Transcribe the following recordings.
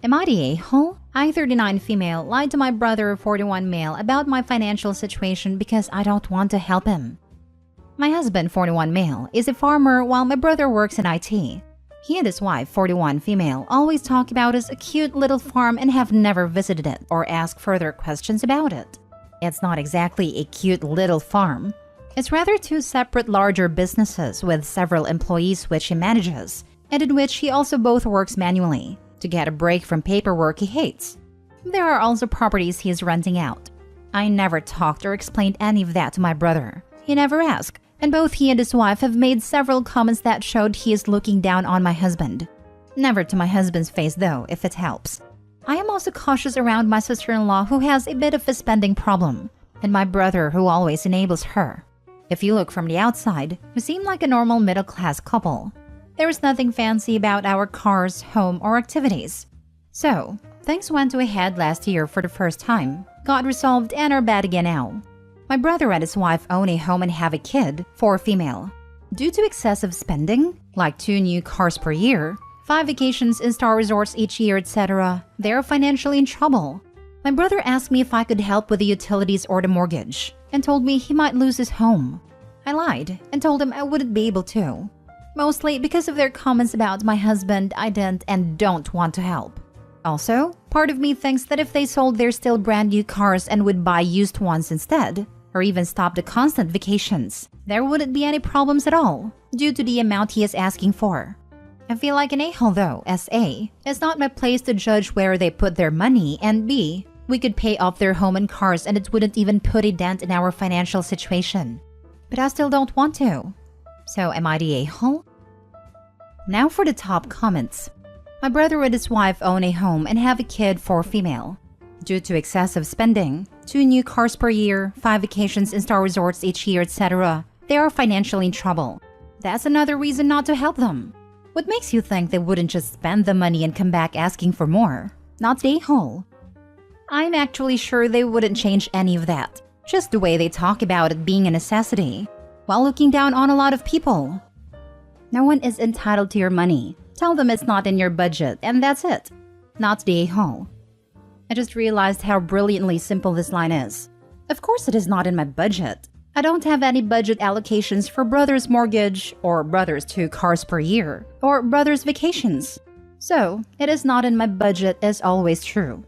Am I the a-hole? I, 39 female, lied to my brother, 41 male, about my financial situation because I don't want to help him. My husband, 41 male, is a farmer while my brother works in IT. He and his wife, 41 female, always talk about his cute little farm and have never visited it or asked further questions about it. It's not exactly a cute little farm. It's rather two separate larger businesses with several employees which he manages, and in which he also both works manually to get a break from paperwork he hates. There are also properties he is renting out. I never talked or explained any of that to my brother. He never asked, and both he and his wife have made several comments that showed he is looking down on my husband. Never to my husband's face though, if it helps. I am also cautious around my sister-in-law who has a bit of a spending problem, and my brother who always enables her. If you look from the outside, we seem like a normal middle-class couple. There is nothing fancy about our cars, home, or activities. So, things went to a head last year for the first time, got resolved, and are bad again now. My brother and his wife own a home and have a kid, 4 female. Due to excessive spending, like 2 new cars per year, 5 vacations in star resorts each year, etc., they are financially in trouble. My brother asked me if I could help with the utilities or the mortgage, and told me he might lose his home. I lied and told him I wouldn't be able to. Mostly because of their comments about my husband, I didn't and don't want to help. Also, part of me thinks that if they sold their still brand new cars and would buy used ones instead, or even stop the constant vacations, there wouldn't be any problems at all, due to the amount he is asking for. I feel like an a-hole though, as A, it's not my place to judge where they put their money, and B, we could pay off their home and cars and it wouldn't even put a dent in our financial situation. But I still don't want to. So am I the a-hole? Now for the top comments. My brother and his wife own a home and have a kid, 4 female. Due to excessive spending, 2 new cars per year, 5 vacations in star resorts each year, etc., they are financially in trouble. That's another reason not to help them. What makes you think they wouldn't just spend the money and come back asking for more? Not the a-hole. I'm actually sure they wouldn't change any of that. Just the way they talk about it being a necessity, while looking down on a lot of people. No one is entitled to your money. Tell them it's not in your budget, and that's it. Not the a-hole. I just realized how brilliantly simple this line is. Of course it is not in my budget. I don't have any budget allocations for brother's mortgage, or brother's 2 cars per year, or brother's vacations. So, it is not in my budget is always true.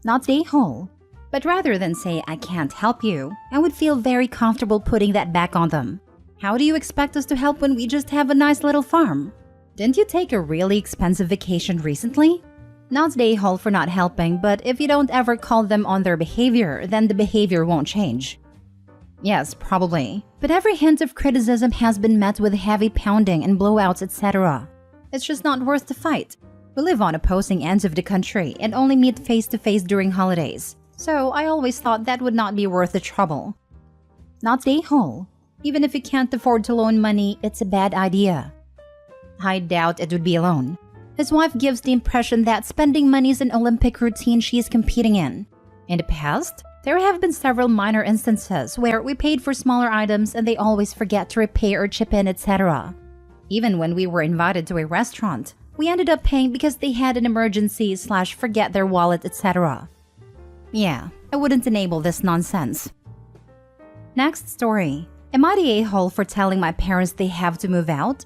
Not the a-hole. But rather than say I can't help you, I would feel very comfortable putting that back on them. How do you expect us to help when we just have a nice little farm? Didn't you take a really expensive vacation recently? Not the a-hole for not helping, but if you don't ever call them on their behavior, then the behavior won't change. Yes, probably. But every hint of criticism has been met with heavy pounding and blowouts, etc. It's just not worth the fight. We live on opposing ends of the country and only meet face-to-face during holidays. So I always thought that would not be worth the trouble. Not the a-hole. Even if you can't afford to loan money, it's a bad idea. I doubt it would be a loan. His wife gives the impression that spending money is an Olympic routine she is competing in. In the past, there have been several minor instances where we paid for smaller items and they always forget to repay or chip in, etc. Even when we were invited to a restaurant, we ended up paying because they had an emergency / forget their wallet, etc. Yeah, I wouldn't enable this nonsense. Next story. Am I the a-hole for telling my parents they have to move out?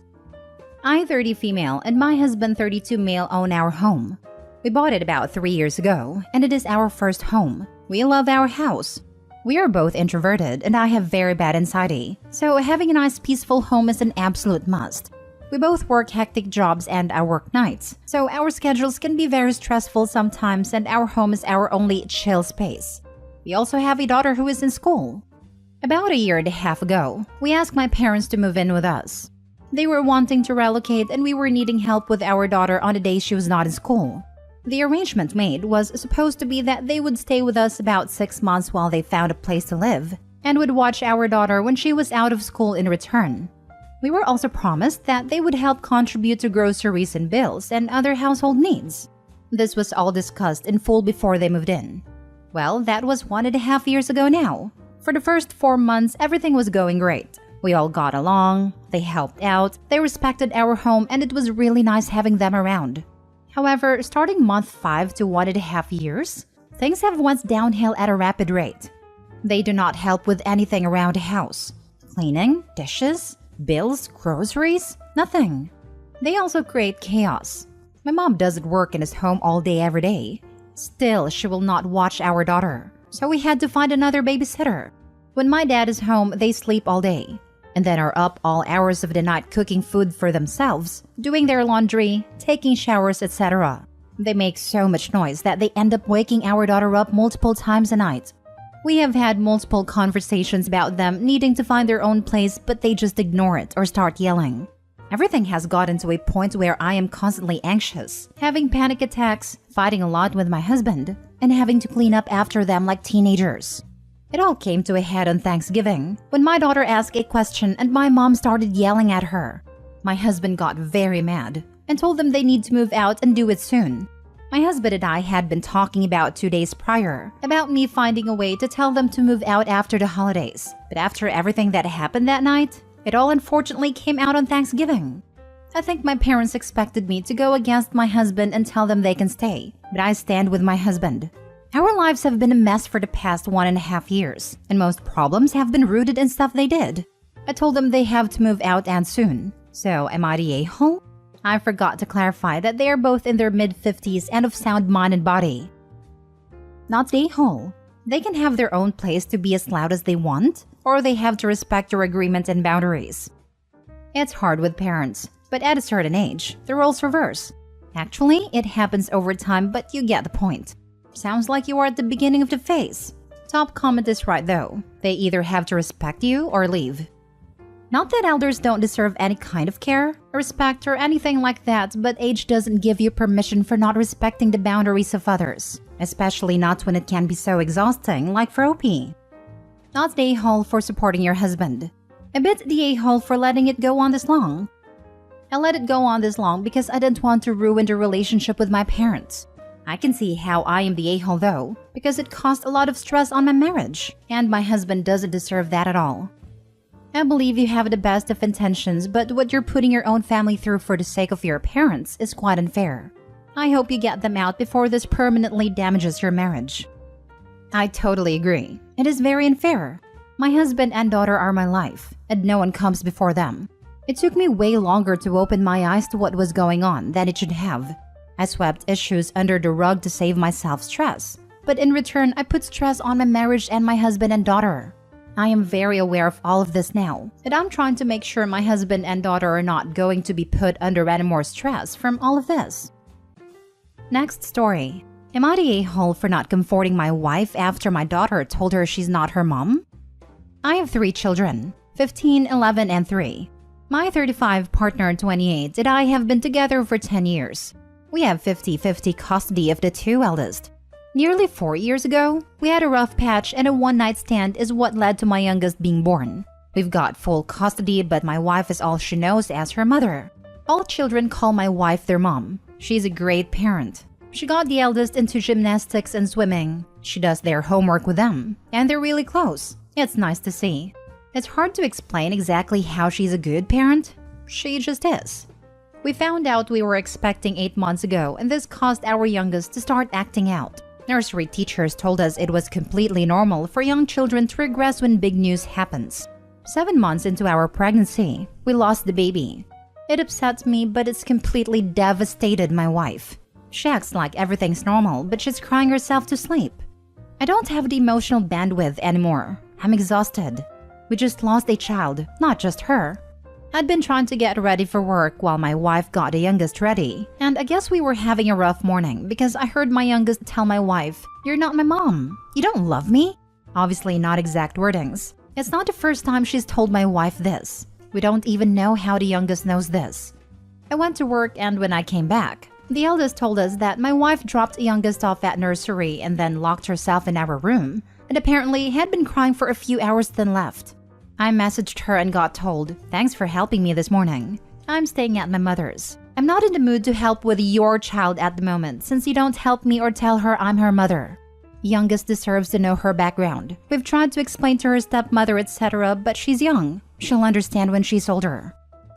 I, 30 female, and my husband, 32 male, own our home. We bought it about 3 years ago, and it is our first home. We love our house. We are both introverted, and I have very bad anxiety, so having a nice peaceful home is an absolute must. We both work hectic jobs and I work nights, so our schedules can be very stressful sometimes and our home is our only chill space. We also have a daughter who is in school. About a year and a half ago, we asked my parents to move in with us. They were wanting to relocate and we were needing help with our daughter on the days she was not in school. The arrangement made was supposed to be that they would stay with us about 6 months while they found a place to live, and would watch our daughter when she was out of school in return. We were also promised that they would help contribute to groceries and bills and other household needs. This was all discussed in full before they moved in. Well, that was 1.5 years ago now. For the first 4 months, everything was going great. We all got along, they helped out, they respected our home, and it was really nice having them around. However, starting month 5 to 1.5 years, things have went downhill at a rapid rate. They do not help with anything around the house. Cleaning, dishes, bills, groceries, nothing. They also create chaos. My mom doesn't work and is home all day every day. Still, she will not watch our daughter, so we had to find another babysitter. When my dad is home, they sleep all day, and then are up all hours of the night cooking food for themselves, doing their laundry, taking showers, etc. They make so much noise that they end up waking our daughter up multiple times a night. We have had multiple conversations about them needing to find their own place, but they just ignore it or start yelling. Everything has gotten to a point where I am constantly anxious, having panic attacks, fighting a lot with my husband, and having to clean up after them like teenagers. It all came to a head on Thanksgiving, when my daughter asked a question and my mom started yelling at her. My husband got very mad and told them they need to move out and do it soon. My husband and I had been talking about 2 days prior about me finding a way to tell them to move out after the holidays, but after everything that happened that night, it all unfortunately came out on Thanksgiving. I think my parents expected me to go against my husband and tell them they can stay, but I stand with my husband. Our lives have been a mess for the past 1.5 years, and most problems have been rooted in stuff they did. I told them they have to move out and soon. So, am I the a-hole? I forgot to clarify that they are both in their mid-50s and of sound mind and body. Not the a-hole. They can have their own place to be as loud as they want, or they have to respect your agreements and boundaries. It's hard with parents, but at a certain age, the roles reverse. Actually, it happens over time, but you get the point. Sounds like you are at the beginning of the phase. Top comment is right though. They either have to respect you or leave. Not that elders don't deserve any kind of care, respect, or anything like that, but age doesn't give you permission for not respecting the boundaries of others, especially not when it can be so exhausting, like for OP. Not the a-hole for supporting your husband. A bit the a-hole for letting it go on this long. I let it go on this long because I didn't want to ruin the relationship with my parents. I can see how I am the a-hole though, because it caused a lot of stress on my marriage, and my husband doesn't deserve that at all. I believe you have the best of intentions, but what you're putting your own family through for the sake of your parents is quite unfair. I hope you get them out before this permanently damages your marriage. I totally agree. It is very unfair. My husband and daughter are my life, and no one comes before them. It took me way longer to open my eyes to what was going on than it should have. I swept issues under the rug to save myself stress, but in return, I put stress on my marriage and my husband and daughter. I am very aware of all of this now, and I'm trying to make sure my husband and daughter are not going to be put under any more stress from all of this. Next story. Am I the a-hole for not comforting my wife after my daughter told her she's not her mom? I have 3 children, 15, 11, and 3. My 35 partner, 28, and I have been together for 10 years. We have 50-50 custody of the 2 eldest. Nearly 4 years ago, we had a rough patch and a one-night stand is what led to my youngest being born. We've got full custody, but my wife is all she knows as her mother. All children call my wife their mom. She's a great parent. She got the eldest into gymnastics and swimming. She does their homework with them, and they're really close. It's nice to see. It's hard to explain exactly how she's a good parent. She just is. We found out we were expecting 8 months ago, and this caused our youngest to start acting out. Nursery teachers told us it was completely normal for young children to regress when big news happens. 7 months into our pregnancy, we lost the baby. It upsets me, but it's completely devastated my wife. She acts like everything's normal, but she's crying herself to sleep. I don't have the emotional bandwidth anymore. I'm exhausted. We just lost a child, not just her. I'd been trying to get ready for work while my wife got the youngest ready, and I guess we were having a rough morning because I heard my youngest tell my wife, "You're not my mom. You don't love me?" Obviously not exact wordings. It's not the first time she's told my wife this. We don't even know how the youngest knows this. I went to work, and when I came back, the eldest told us that my wife dropped the youngest off at nursery and then locked herself in our room, and apparently had been crying for a few hours then left. I messaged her and got told, "Thanks for helping me this morning. I'm staying at my mother's. I'm not in the mood to help with your child at the moment since you don't help me or tell her I'm her mother." Youngest deserves to know her background. We've tried to explain to her stepmother, etc., but she's young. She'll understand when she's older.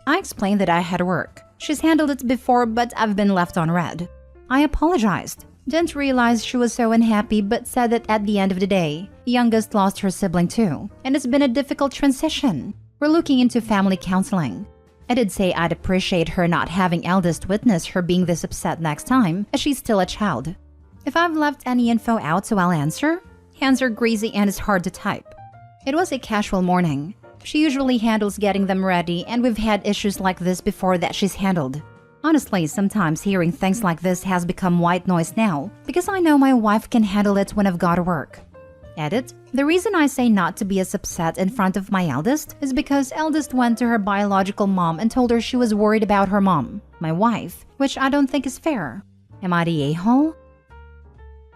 I explained that I had work. She's handled it before, but I've been left on red. I apologized. Didn't realize she was so unhappy, but said that at the end of the day, youngest lost her sibling too, and it's been a difficult transition. We're looking into family counseling. I did say I'd appreciate her not having eldest witness her being this upset next time, as she's still a child. If I've left any info out, so I'll answer. Hands are greasy and it's hard to type. It was a casual morning. She usually handles getting them ready, and we've had issues like this before that she's handled. Honestly, sometimes hearing things like this has become white noise now, because I know my wife can handle it when I've got to work. Edit. The reason I say not to be as upset in front of my eldest is because eldest went to her biological mom and told her she was worried about her mom, my wife, which I don't think is fair. Am I the a-hole?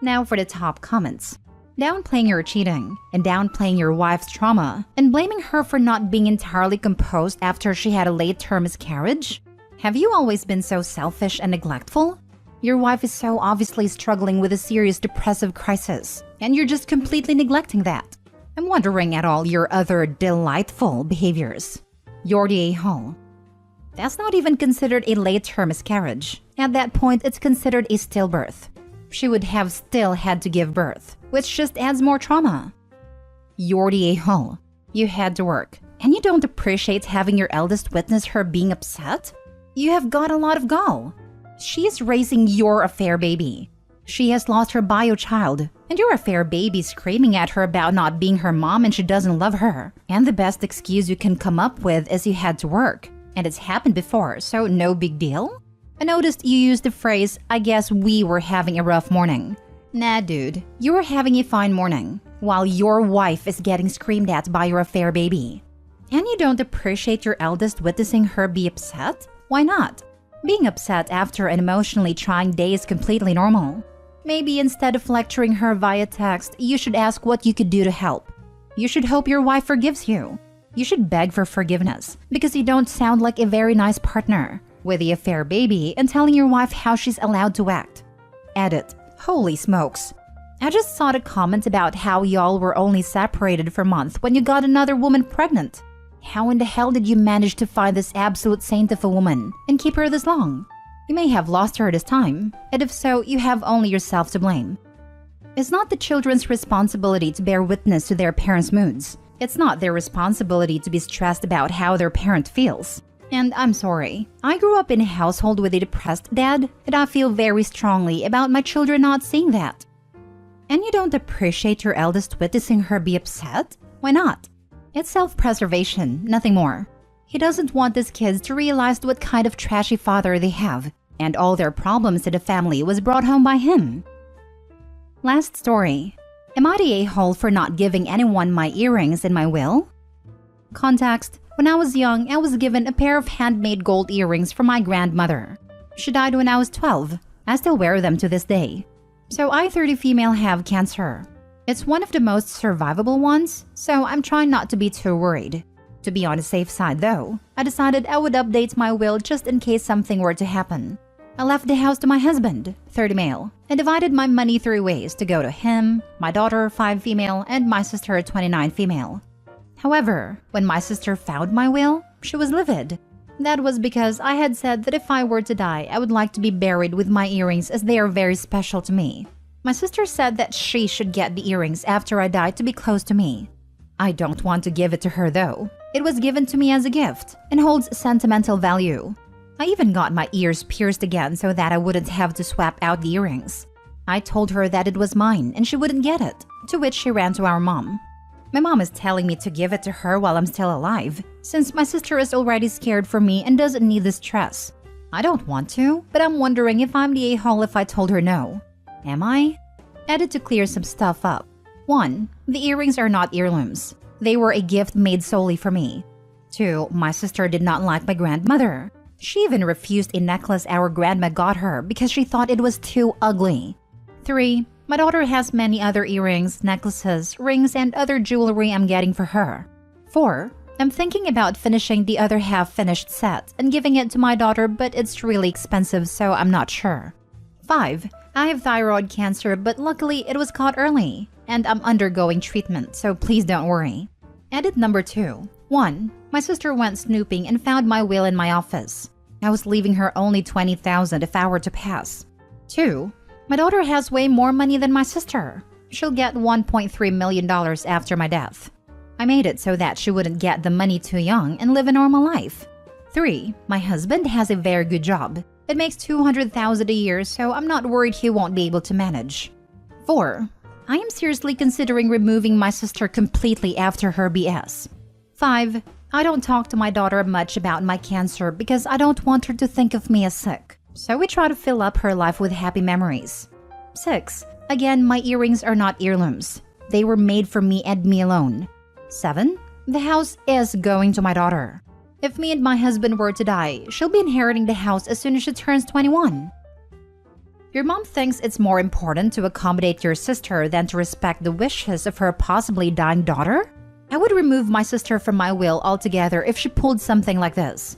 Now for the top comments. Downplaying your cheating, and downplaying your wife's trauma, and blaming her for not being entirely composed after she had a late-term miscarriage? Have you always been so selfish and neglectful? Your wife is so obviously struggling with a serious depressive crisis, and you're just completely neglecting that. I'm wondering at all your other delightful behaviors. You're the a-hole. That's not even considered a late-term miscarriage. At that point, it's considered a stillbirth. She would have still had to give birth, which just adds more trauma. You're the a-hole. You had to work, and you don't appreciate having your eldest witness her being upset? You have got a lot of gall. She is raising your affair baby. She has lost her bio child, and your affair baby screaming at her about not being her mom and she doesn't love her. And the best excuse you can come up with is you had to work. And it's happened before, so no big deal? I noticed you used the phrase, I guess we were having a rough morning. Nah, dude, you were having a fine morning, while your wife is getting screamed at by your affair baby. And you don't appreciate your eldest witnessing her be upset? Why not? Being upset after an emotionally trying day is completely normal. Maybe instead of lecturing her via text, you should ask what you could do to help. You should hope your wife forgives you. You should beg for forgiveness, because you don't sound like a very nice partner with the affair baby and telling your wife how she's allowed to act. Edit. Holy smokes. I just saw the comment about how y'all were only separated for a month when you got another woman pregnant. How in the hell did you manage to find this absolute saint of a woman and keep her this long? You may have lost her this time, and if so, you have only yourself to blame. It's not the children's responsibility to bear witness to their parents' moods. It's not their responsibility to be stressed about how their parent feels. And I'm sorry, I grew up in a household with a depressed dad, and I feel very strongly about my children not seeing that. And you don't appreciate your eldest witnessing her be upset? Why not? It's self-preservation, nothing more. He doesn't want his kids to realize what kind of trashy father they have, and all their problems in the family was brought home by him. Last story. Am I the a-hole for not giving anyone my earrings in my will? Context. When I was young, I was given a pair of handmade gold earrings from my grandmother. She died when I was 12. I still wear them to this day. So I, 30 female, have cancer. It's one of the most survivable ones, so I'm trying not to be too worried. To be on the safe side though, I decided I would update my will just in case something were to happen. I left the house to my husband, 30 male, and divided my money 3 ways to go to him, my daughter, 5 female, and my sister, 29 female. However, when my sister found my will, she was livid. That was because I had said that if I were to die, I would like to be buried with my earrings as they are very special to me. My sister said that she should get the earrings after I die to be close to me. I don't want to give it to her though. It was given to me as a gift and holds sentimental value. I even got my ears pierced again so that I wouldn't have to swap out the earrings. I told her that it was mine and she wouldn't get it, to which she ran to our mom. My mom is telling me to give it to her while I'm still alive, since my sister is already scared for me and doesn't need the stress. I don't want to, but I'm wondering if I'm the a-hole if I told her no. Am I? Edit to clear some stuff up. 1. The earrings are not heirlooms. They were a gift made solely for me. 2. My sister did not like my grandmother. She even refused a necklace our grandma got her because she thought it was too ugly. 3. My daughter has many other earrings, necklaces, rings, and other jewelry I'm getting for her. 4. I'm thinking about finishing the other half-finished set and giving it to my daughter, but it's really expensive, so I'm not sure. 5. I have thyroid cancer, but luckily it was caught early, and I'm undergoing treatment, so please don't worry. Edit number 2. 1. My sister went snooping and found my will in my office. I was leaving her only $20,000 if I were to pass. 2. My daughter has way more money than my sister. She'll get $1.3 million after my death. I made it so that she wouldn't get the money too young and live a normal life. 3. My husband has a very good job. It makes $200,000 a year, so I'm not worried he won't be able to manage. 4. I am seriously considering removing my sister completely after her BS. 5. I don't talk to my daughter much about my cancer because I don't want her to think of me as sick. So we try to fill up her life with happy memories. 6. Again, my earrings are not heirlooms. They were made for me and me alone. 7. The house is going to my daughter. If me and my husband were to die, she'll be inheriting the house as soon as she turns 21. Your mom thinks it's more important to accommodate your sister than to respect the wishes of her possibly dying daughter? I would remove my sister from my will altogether if she pulled something like this.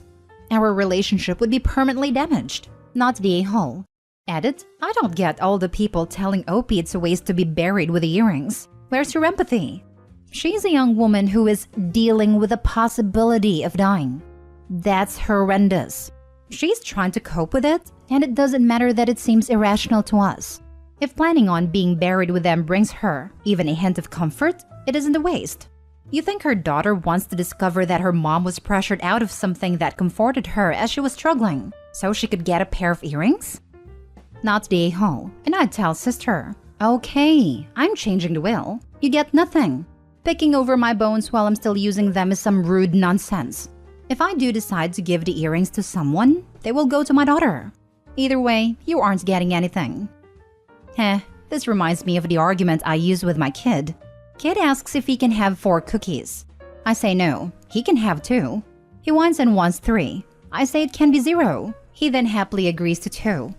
Our relationship would be permanently damaged, not the a-hole. Edit, I don't get all the people telling Opie it's a waste to be buried with the earrings. Where's your empathy? She's a young woman who is dealing with the possibility of dying. That's horrendous. She's trying to cope with it, and it doesn't matter that it seems irrational to us. If planning on being buried with them brings her even a hint of comfort, it isn't a waste. You think her daughter wants to discover that her mom was pressured out of something that comforted her as she was struggling, so she could get a pair of earrings? Not the a-hole, and I'd tell sister, okay, I'm changing the will. You get nothing. Picking over my bones while I'm still using them is some rude nonsense. If I do decide to give the earrings to someone, they will go to my daughter. Either way, you aren't getting anything. This reminds me of the argument I use with my kid. Kid asks if he can have 4 cookies. I say no, he can have 2. He whines and wants 3. I say it can be 0. He then happily agrees to 2.